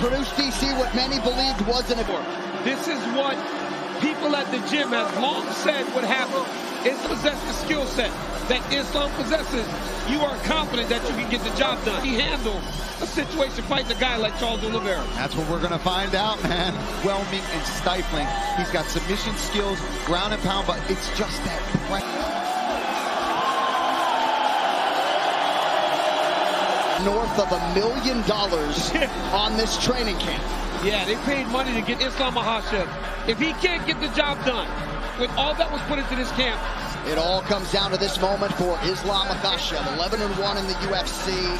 produced, DC, what many believed was an abort. This is what people at the gym have long said would happen. It possesses the skill set that Islam possesses. You are confident that you can get the job done. He handled a situation fighting a guy like Charles Oliveira. That's what we're going to find out, man. Whelming and stifling. He's got submission skills, ground and pound, but it's just that north of $1 million on this training camp. Yeah, they paid money to get Islam Makhachev. If he can't get the job done with all that was put into this camp. It all comes down to this moment for Islam Makhachev, 11-1 in the UFC.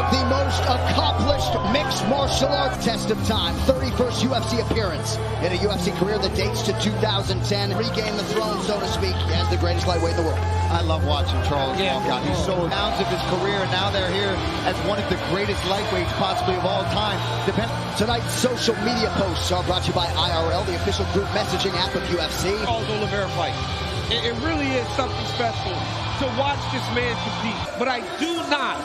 The most accomplished mixed martial arts test of time. 31st UFC appearance in a UFC career that dates to 2010. Regain the throne, so to speak, as the greatest lightweight in the world. I love watching Charles walk out. He's so pounds of his career, and now they're here as one of the greatest lightweights possibly of all time. Tonight's social media posts are brought to you by IRL, the official group messaging app of UFC. Charles Oliveira fight. It really is something special to watch this man compete. But I do not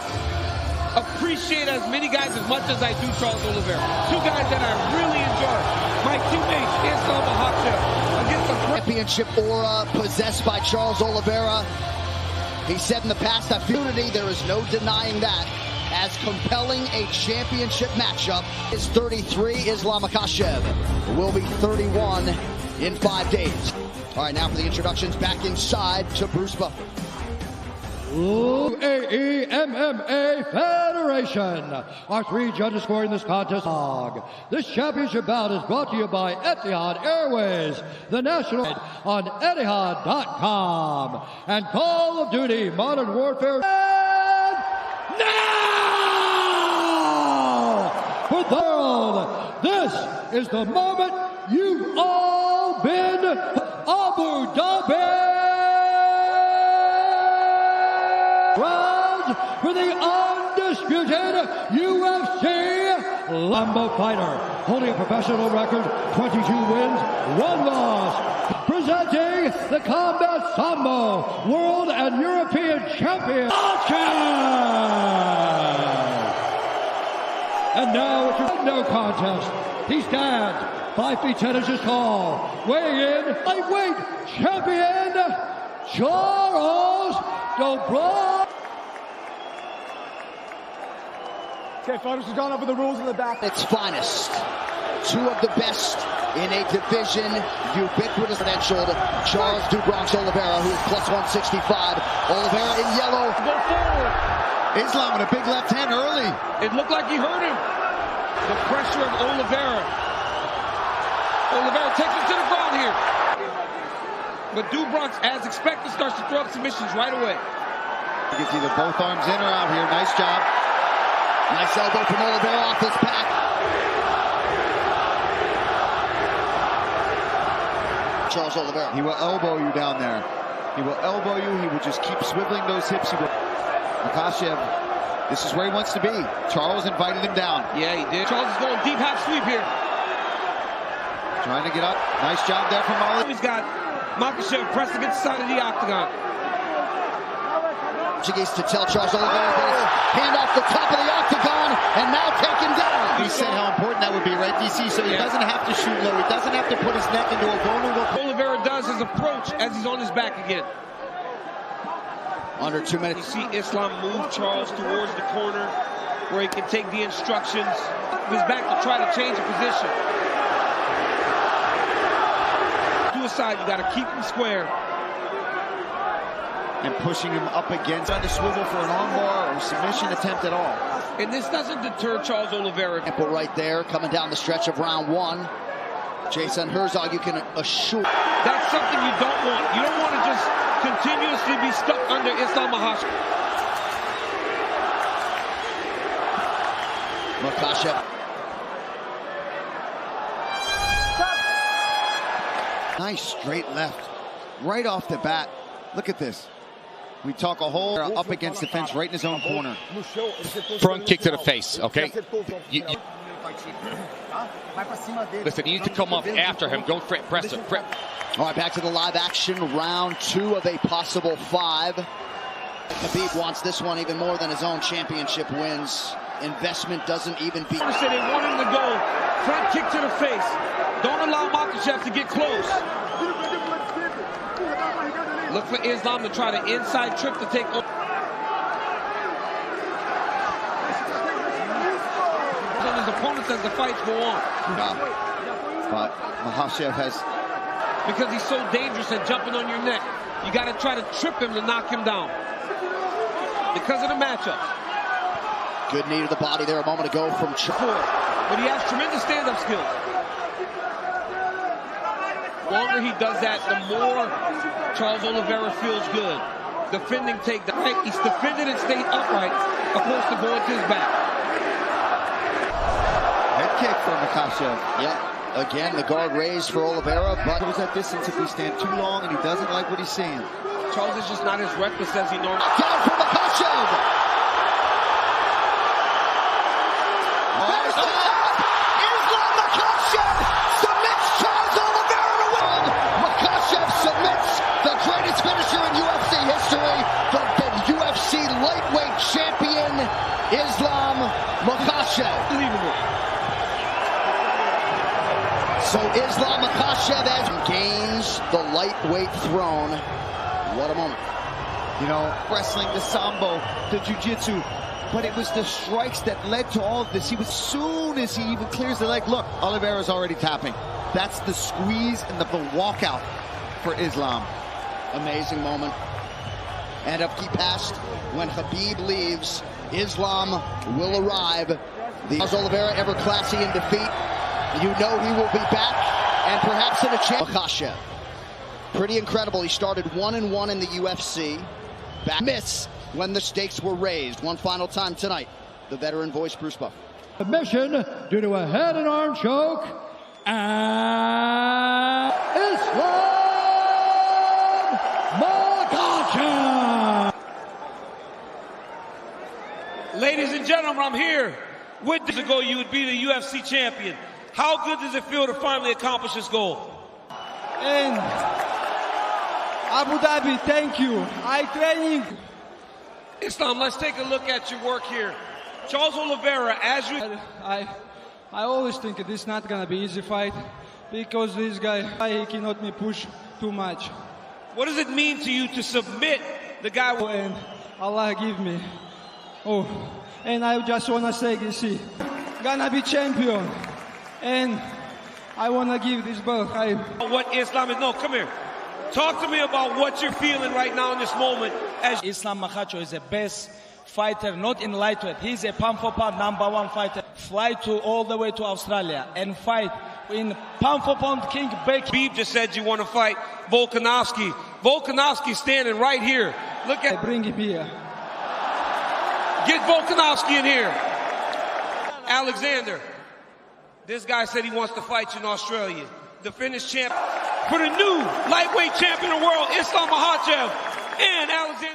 appreciate as many guys as much as I do Charles Oleveira. Two guys that I really enjoy. My teammates, Islam Makhachev, against the championship aura possessed by Charles Oleveira. He said in the past, I feel unity, there is no denying that. As compelling a championship matchup is 33, Islam Makhachev will be 31 in 5 days. All right, now for the introductions, back inside to Bruce Buffer. UAE MMA Federation. Our 3 judges scoring this contest. This championship bout is brought to you by Etihad Airways, the national on Etihad.com, and Call of Duty Modern Warfare. And now for the world, this is the moment you've all been Abu Dhabi. Round for the undisputed UFC Lambo fighter, holding a professional record, 22 wins, 1 loss. Presenting the Combat Sambo World and European Champion, Makhachev. And now it's a no contest. He stands 5 feet 10 inches tall, weighing in lightweight champion, Charles Oliveira. Okay, fighters have gone over the rules in the back. Its finest. 2 of the best in a division, ubiquitous credentialed Charles "Bronx" Oliveira, who is plus 165. Oliveira in yellow. Go forward. Islam with a big left hand early. It looked like he hurt him. The pressure of Oliveira. Oliveira takes him to the ground here. But Bronx, as expected, starts to throw up submissions right away. You can see either both arms in or out here. Nice job. Nice elbow from Oliveira off his back. Charles Oliveira. He will elbow you down there. He will elbow you. He will just keep swiveling those hips. He will. Makhachev, this is where he wants to be. Charles invited him down. Yeah, he did. Charles is going deep half sweep here. Trying to get up. Nice job there from Oliveira. He's got Makhachev pressed against the side of the octagon. To tell Charles Oliveira that his hand off the top of the octagon and now taken down. He said how important that would be, right, DC? So he doesn't have to shoot low. He doesn't have to put his neck into a vulnerable. Oliveira does his approach as he's on his back again. Under 2 minutes. You see Islam move Charles towards the corner where he can take the instructions of his back to try to change the position. To his side, you got to keep him square. And pushing him up against, trying to swivel for an armbar or submission attempt at all. And this doesn't deter Charles Oliveira. Example right there, coming down the stretch of round 1. Jason Herzog, you can assure. That's something you don't want. You don't want to just continuously be stuck under Islam Makhachev. Makhachev. Nice straight left, right off the bat. Look at this. We talk a whole up against the fence right in his own corner. Front kick to the face, okay? Listen, you need to come up after him. Don't press him. All right, back to the live action. Round 2 of a possible 5. Khabib wants this one even more than his own championship wins. Investment doesn't even be. They want him to go front kick to the face. Don't allow Makhachev to get close. Look for Islam to try the inside trip to take over. On his opponents as the fights go on. But Makhachev has... Because he's so dangerous at jumping on your neck. You got to try to trip him to knock him down. Because of the matchup. Good knee to the body there a moment ago from But he has tremendous stand-up skills. The longer he does that, the more Charles Oleveira feels good. Defending takedown. He's defended and stayed upright, opposed to going to his back. Head kick for Makhachev. Yeah. Again, the guard raised for Oleveira, but goes that distance if we stand too long and he doesn't like what he's seeing. Charles is just not as reckless as he normally is. Down from Makhachev! Islam Makhachev submits Charles Oleveira to win! Makhachev submits the greatest finisher in UFC history, the UFC lightweight champion, Islam Makhachev. Unbelievable. So Islam Makhachev gains the lightweight throne. What a moment. You know, wrestling, the sambo, the jiu-jitsu, but it was the strikes that led to all of this. As soon as he even clears the leg, look, Oliveira's already tapping. That's the squeeze and the walkout for Islam. Amazing moment. And if he passed, when Khabib leaves, Islam will arrive. Charles Oleveira, ever classy in defeat. You know he will be back, and perhaps in a chance. Makhachev, pretty incredible. He started 1-1 in the UFC. Back miss when the stakes were raised. One final time tonight, the veteran voice, Bruce Buck. Submission due to a head and arm choke. And Islam Makhachev. Ladies and gentlemen, I'm here. With this ago, you would be the UFC champion. How good does it feel to finally accomplish this goal? And Abu Dhabi, thank you. I training. Islam, let's take a look at your work here. Charles Oleveira, as you... I always think this is not gonna be easy fight because this guy, he cannot me push too much. What does it mean to you to submit the guy? And Allah give me. Oh, and I just wanna say, you see, gonna be champion. And I want to give this belt. What Islam is, no, come here. Talk to me about what you're feeling right now in this moment. As Islam Makhachev is the best fighter, not in lightweight. He's a pound-for-pound #1 fighter. Fly all the way to Australia and fight in pound-for-pound King Beck. Khabib just said you want to fight Volkanovski. Volkanovski standing right here. Look at. Bring him here. Get Volkanovski in here. Alexander. This guy said he wants to fight you in Australia. Defend his champ for the new lightweight champion of the world, Islam Makhachev and Alexander.